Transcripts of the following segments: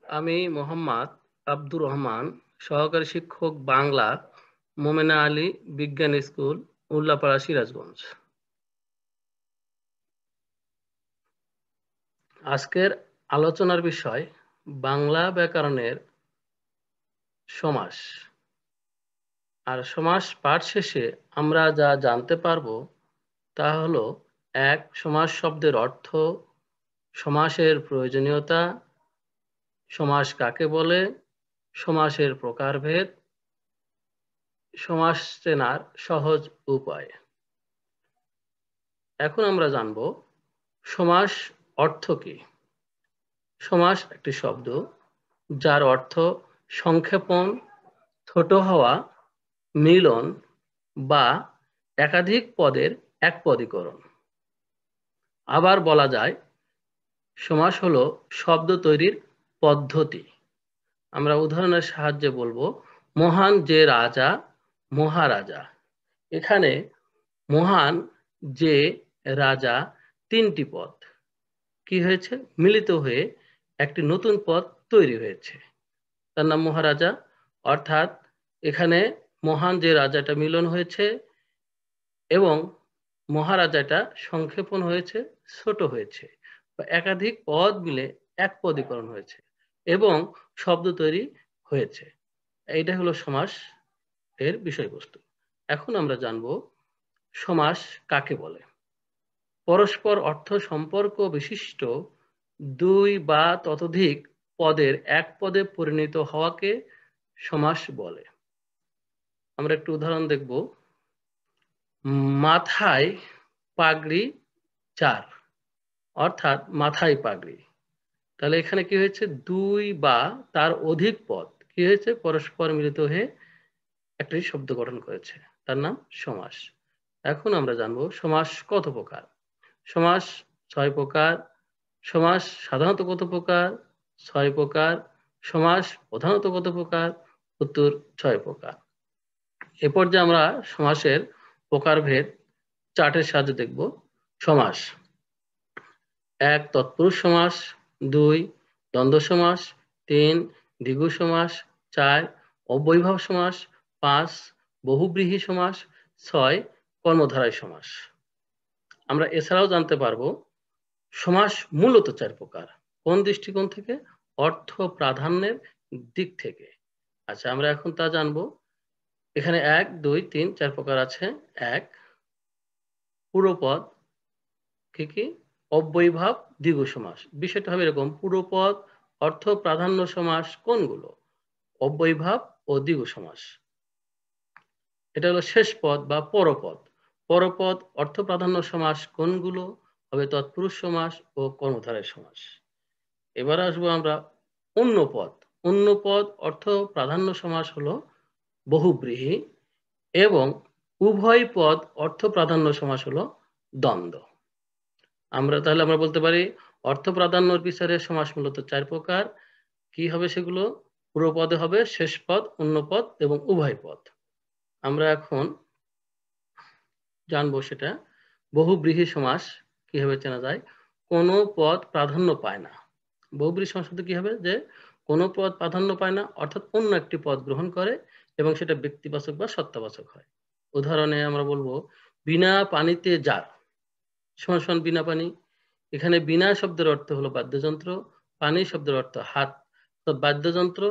আমি মোহাম্মদ আব্দুর রহমান, সহকারী শিক্ষক বাংলা, মোমেনা আলী বিজ্ঞান স্কুল, উল্লাপাড়া, সিরাজগঞ্জ। আজকের আলোচনার বিষয় বাংলা ব্যাকরণের সমাস। আর সমাস পাঠ শেষে আমরা যা জানতে পারবো তা হলো: ১. সমাস শব্দের অর্থ, সমাসের প্রয়োজনীয়তা, সমাস কাকে বলে, সমাসের প্রকারভেদ, সমাস চেনার সহজ উপায়। এখন আমরা জানব সমাস অর্থ কি। সমাস একটি শব্দ যার অর্থ সংক্ষেপণ, ছোট হওয়া, মিলন বা একাধিক পদের একপদীকরণ। আবার বলা যায় সমাস হলো শব্দ তৈরির পদ্ধতি। আমরা উদাহরণের সাহায্যে বলবো: মহান যে রাজা, মহারাজা। এখানে মহান যে রাজা তিনটি পদ কি হয়েছে, মিলিত হয়ে একটি নতুন পদ তৈরি হয়েছে, তার নাম মহারাজা। অর্থাৎ এখানে মহান যে রাজাটা মিলন হয়েছে এবং মহারাজাটা সংক্ষেপণ হয়েছে, ছোট হয়েছে, বা একাধিক পদ মিলে এক পদীকরণ হয়েছে এবং শব্দ তৈরি হয়েছে। এইটা হলো সমাস এর বিষয়বস্তু। এখন আমরা জানব সমাস কাকে বলে। পরস্পর অর্থ সম্পর্ক বিশিষ্ট দুই বা ততোধিক পদের এক পদে পরিণত হওয়াকে সমাস বলে। আমরা একটু উদাহরণ দেখব: মাথায় পাগড়ি চার, অর্থাৎ মাথায় পাগড়ি। তাহলে এখানে কি হয়েছে, দুই বা তার অধিক পদ কি হয়েছে, পরস্পর মিলিত হয়ে একটি শব্দ গঠন করেছে, তার নাম সমাস। এখন আমরা জানবো সমাস কত প্রকার। সমাস ৬ প্রকার। সমাস সাধারণত কত প্রকার? ৬ প্রকার। সমাস প্রধানত কত প্রকার? উত্তর ৬ প্রকার। এ পর্যায়ে আমরা সমাসের প্রকারভেদ চার্টের সাহায্যে দেখব। সমাস: ১. তৎপুরুষ সমাস, ২. দ্বন্দ্ব সমাস, ৩. দ্বিগু সমাস, ৪. অব্যয়ীভাব সমাস, ৫. বহুব্রীহি সমাস, ৬. কর্মধারয় সমাস। আমরা এছাড়াও জানতে পারবো সমাস মূলত ৪ প্রকার। কোন দৃষ্টিকোণ থেকে? অর্থ প্রাধান্যের দিক থেকে। আচ্ছা, আমরা এখন তা জানবো। এখানে ১, ২, ৩, ৪ প্রকার আছে। ১. পুরোপদ। কি? অব্যয়ীভাব, দ্বিগু সমাস। বিষয়টা হবে এরকম: পুরোপদ, অর্থ প্রাধান্য সমাস কোনগুলো? অব্যয়ীভাব ও দ্বিগু সমাস। এটা হলো শেষ পদ বা পরপদ। পরপদ, অর্থ প্রাধান্য সমাস কোনগুলো? হবে তৎপুরুষ সমাস ও কর্মধারয় সমাস। এবার আসবো আমরা অন্য পদ। অন্য পদ, অর্থ প্রাধান্য সমাস হলো বহুব্রীহি এবং উভয় পদ অর্থ প্রাধান্য সমাস হলো দ্বন্দ্ব। তাহলে আমরা বলতে পারি অর্থ প্রাধান্যর বিচারে সমাস মূলত ৪ প্রকার। কি হবে সেগুলো? পুরো পদে হবে শেষ পদ, অন্য পদ এবং উভয় পদ। আমরা এখন জানবো সেটা। বহুব্রীহি সমাস কিভাবে চেনা যায়? কোনো পদ প্রাধান্য পায় না। বহুব্রীহি সমাস বলতে কি হবে, যে কোনো পদ প্রাধান্য পায় না, অর্থাৎ অন্য একটি পদ গ্রহণ করে এবং সেটা ব্যক্তিবাচক বা সত্তাবাচক হয়। উদাহরণে আমরা বলবো বিনা পানিতে জার সমান সমান বিনা পানি। এখানে বিনা শব্দের অর্থ হলো বাদ্যযন্ত্র, পানি শব্দের অর্থ হাত। তো বাদ্যযন্ত্র,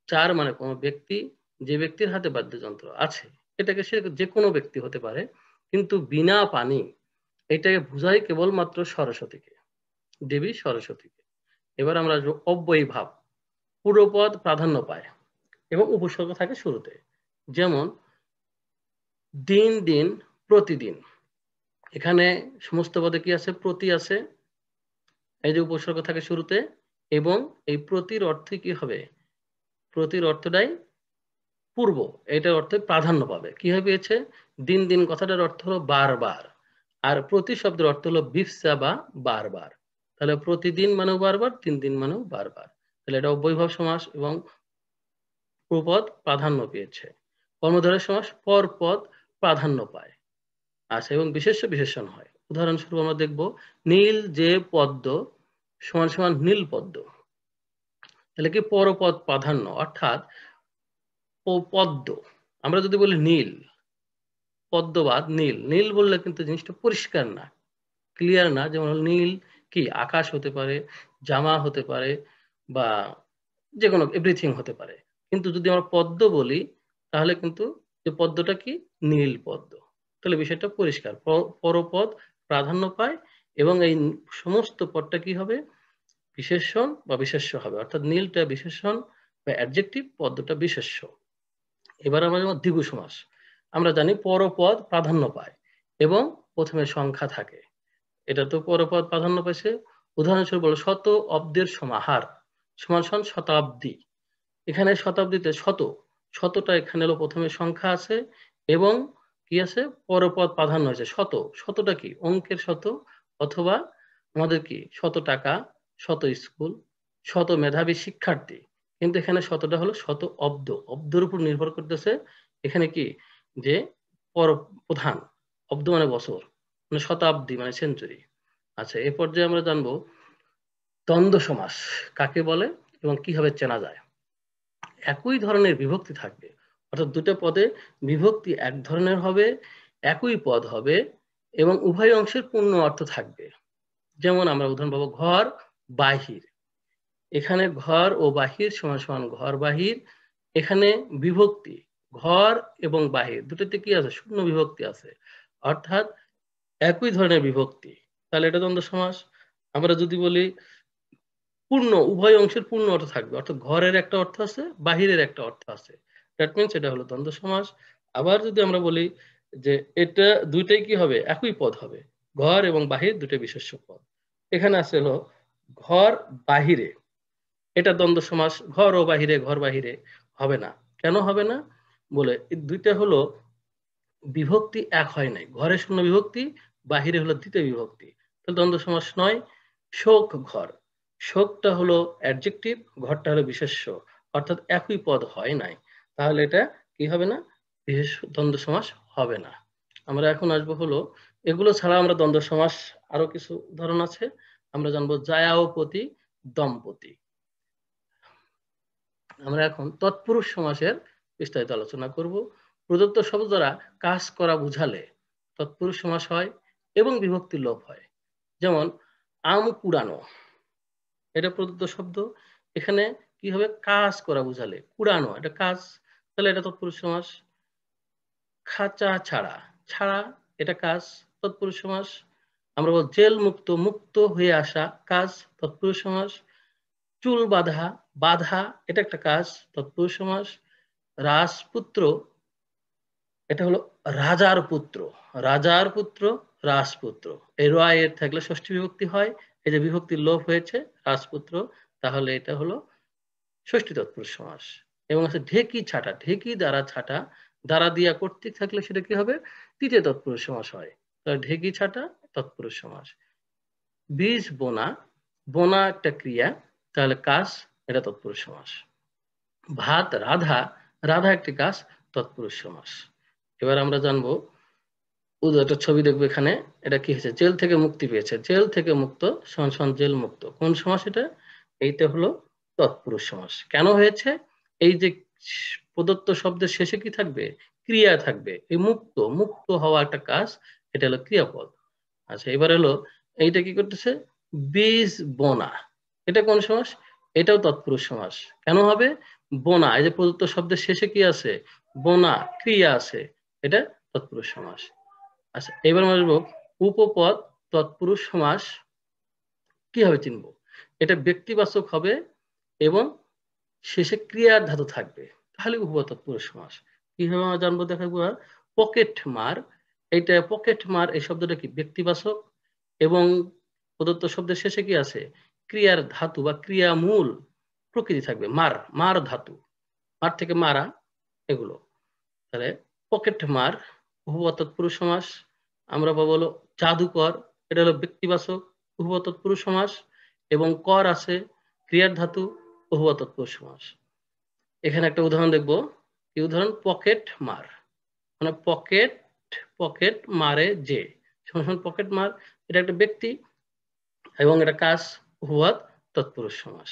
চার মানে কোনো ব্যক্তি, যে ব্যক্তির হাতে বাদ্যযন্ত্র আছে এটাকে সে যে কোনো ব্যক্তি হতে পারে, কিন্তু বিনা পানি এটাকে বোঝায় কেবলমাত্র সরস্বতীকে, দেবী সরস্বতীকে। এবার আমরা আসবো অব্যয়ী ভাব। পুরোপদ প্রাধান্য পায় এবং উপসর্গ থাকে শুরুতে, যেমন দিন দিন, প্রতিদিন। এখানে সমস্ত পদে কি আছে? প্রতি আছে, এই যে উপসর্গ থাকে শুরুতে, এবং এই প্রতির অর্থে কি হবে? প্রতির অর্থটাই পূর্ব, এটার অর্থে প্রাধান্য পাবে। কি হবে পেয়েছে? দিন দিন কথাটার অর্থ হলো বারবার, আর প্রতি শব্দের অর্থ হলো বিফসা বা বারবার। তাহলে প্রতিদিন মানেও বারবার, তিন দিন মানেও বারবার। তাহলে এটা অব্যয়ীভাব সমাস এবং পূর্বপদ প্রাধান্য পেয়েছে। কর্মধারয় সমাস পরপদ প্রাধান্য পায়, আচ্ছা, এবং বিশেষ্য বিশেষণ হয়। উদাহরণস্বরূপ আমরা দেখব নীল যে পদ্ম সমান সমান নীল পদ্ম। তাহলে কি পরপদ প্রাধান্য, অর্থাৎ পদ্ম, আমরা যদি বলি নীল, পদ্মবাদ নীল, নীল বললে কিন্তু জিনিসটা পরিষ্কার না, ক্লিয়ার না। যেমন নীল কি আকাশ হতে পারে, জামা হতে পারে, বা যে কোনো এভরিথিং হতে পারে। কিন্তু যদি আমরা পদ্ম বলি তাহলে কিন্তু যে পদ্মটা কি নীল পদ্ম, তাহলে বিষয়টা পরিষ্কার, পরপদ প্রাধান্য পায় এবং এই সমস্ত পদটা কি হবে বিশেষণ বা বিশেষ্য হবে, অর্থাৎ নীলটা বিশেষণ বা অ্যাডজেক্টিভ, পদ্মটা বিশেষ্য। এবার আমরা যেমন দ্বিগু সমাস, আমরা জানি পরপদ প্রাধান্য পায় এবং প্রথমে সংখ্যা থাকে, এটা তো পরপদ প্রাধান্য পাইছে। উদাহরণস্বরূপ বলো শত অব্দের সমাহার সমান সমান শতাব্দী, এখানে শতাব্দীতে শত, শতটা এখানে হলো প্রথমে সংখ্যা আছে এবং কি আছে পরপদ প্রাধান্য হয়েছে শত, শতটা কি অঙ্কের শত, অথবা আমাদের কি শত টাকা, শত স্কুল, শত মেধাবী শিক্ষার্থী। কিন্তু এখানে শতটা হলো শত অব্দ, অব্দের উপর নির্ভর করতেছে এখানে কি যে পর প্রধান, অব্দ মানে বছর, মানে শতাব্দী মানে সেঞ্চুরি। আচ্ছা, এ পর্যায়ে আমরা জানবো দ্বন্দ্ব সমাস কাকে বলে এবং কিভাবে চেনা যায়। একই ধরনের বিভক্তি থাকবে, অর্থাৎ দুটো পদে বিভক্তি এক ধরনের হবে, একই পদ হবে এবং উভয় অংশের পূর্ণ অর্থ থাকবে। যেমন আমরা উদাহরণ পাবো ঘর বাহির, এখানে ঘর ও বাহির সমান সমান ঘর বাহির, এখানে বিভক্তি ঘর এবং বাহির দুটোতে কি আছে শূন্য বিভক্তি আছে, অর্থাৎ একই ধরনের বিভক্তি, তাহলে এটা দ্বন্দ্ব সমাস। আমরা যদি বলি পূর্ণ, উভয় অংশের পূর্ণ অর্থ থাকবে, অর্থাৎ ঘরের একটা অর্থ আছে বাহিরের একটা অর্থ আছে, দ্যাট মিনস এটা হলো দ্বন্দ্ব সমাস। আবার যদি আমরা বলি যে এটা দুইটাই কি হবে একই পদ হবে, ঘর এবং বাহির দুটো বিশেষ্য পদ, এখানে আছে হলো ঘর বাহিরে, এটা দ্বন্দ্ব সমাস, ঘর ও বাহিরে, ঘর বাহিরে হবে না। কেন হবে না বলে দুইটা হলো বিভক্তি এক হয় নাই, ঘরে শূন্য বিভক্তি, বাহিরে হলো দ্বিতীয় বিভক্তি, তাহলে দ্বন্দ্ব সমাস নয়। শোক ঘর, শোকটা হলো অ্যাডজেক্টিভ, ঘরটা হলো বিশেষ্য, অর্থাৎ একই পদ হয় নাই, তাহলে এটা কি হবে না বিশেষ দ্বন্দ্ব সমাস হবে না। আমরা এখন আসবো হলো এগুলো ছাড়া আমরা দ্বন্দ্ব সমাস আরো কিছু উদাহরণ আছে, আমরা জানবো জায়া ও পতি, দম্পতি। আমরা এখন তৎপুরুষ সমাসের বিস্তারিত আলোচনা করব। প্রদত্ত শব্দ দ্বারা কাজ করা বুঝালে তৎপুরুষ সমাস হয় এবং বিভক্তি লোপ হয়। যেমন আম কুড়ানো, এটা প্রদত্ত শব্দ, এখানে কি হবে কাজ করা বুঝালে, কুড়ানো এটা কাজ, তাহলে এটা তৎপুরুষ সমাস। খাঁচা ছাড়া, ছাড়া এটা কাজ, তৎপুরুষ সমাস। আমরা বল জেল মুক্ত, মুক্ত হয়ে আসা কাজ, তৎপুরুষ সমাস। চুল বাঁধা, বাঁধা এটা একটা কাজ, তৎপুরুষ সমাস। রাজপুত্র, এটা হলো রাজার পুত্র, রাজার পুত্র রাজপুত্র, এই রয়ের থাকলে ষষ্ঠী বিভক্তি হয়, এই যে বিভক্তির লোপ হয়েছে রাজপুত্র, তাহলে এটা হলো ষষ্ঠী তৎপুরুষ সমাস। এবং আছে ঢেকি ছাটা, ঢেকি দ্বারা ছাটা, দ্বারা দিয়া কর্তৃক থাকলে সেটা কি হবে তৃতীয় তৎপুরুষ সমাস হয়, তাহলে ঢেকি ছাটা তৎপুরুষ সমাস। বীজ বোনা, বোনা একটা ক্রিয়া, তাহলে কাজ, এটা তৎপুরুষ সমাস। ভাত রাধা, রাধা একটি কাজ, তৎপুরুষ সমাস। এবার আমরা জানবো একটা ছবি দেখবো এখানে, এটা কি হয়েছে জেল থেকে মুক্তি পেয়েছে, জেল থেকে মুক্ত সমান সমান জেল মুক্ত, কোন সমাস এটা, এইটা হলো তৎপুরুষ সমাস। কেন হয়েছে, এই যে প্রদত্ত শব্দের শেষে কি থাকবে ক্রিয়া থাকবে, এই মুক্ত, মুক্ত হওয়া একটা কাজ, এটা হলো ক্রিয়াপদ। আচ্ছা, এবার হলো এইটা কি করতেছে বীজ বোনা, এটা কোন সমাস, এটাও তৎপুরুষ সমাস। কেন হবে বোনা, এই যে প্রদত্ত শব্দের শেষে কি আছে বোনা ক্রিয়া আছে, এটা তৎপুরুষ সমাস। আচ্ছা, এবার আমরা আসবো উপপদ তৎপুরুষ সমাস কিভাবে চিনবো, এটা ব্যক্তিবাচক হবে এবং শেষে ক্রিয়ার ধাতু থাকবে, তাহলে উপপদ তৎপুরুষ সমাস। কিভাবে আমরা জানবো দেখাবো, পকেট মার, এইটা পকেট মার এই শব্দটা কি ব্যক্তিবাচক এবং প্রদত্ত শব্দের শেষে কি আছে ক্রিয়ার ধাতু বা ক্রিয়ামূল প্রকৃতি থাকবে, মার, মার ধাতু, মার থেকে মারা, এগুলো, তাহলে পকেট মার উপপদ তৎপুরুষ সমাস। আমরা পাবো হলো জাদুকর, এটা হলো ব্যক্তিবাচক উপপদ তৎপুরুষ সমাস এবং কর আছে ক্রিয়ার ধাতু, উপপদ তৎপুরুষ সমাস। এখানে একটা উদাহরণ দেখবো, কি উদাহরণ, পকেট মার, মানে পকেট, পকেট মারে যে সমান সমান পকেট মার, এটা একটা ব্যক্তি এবং এটা কাজ, উপপদ তৎপুরুষ সমাস।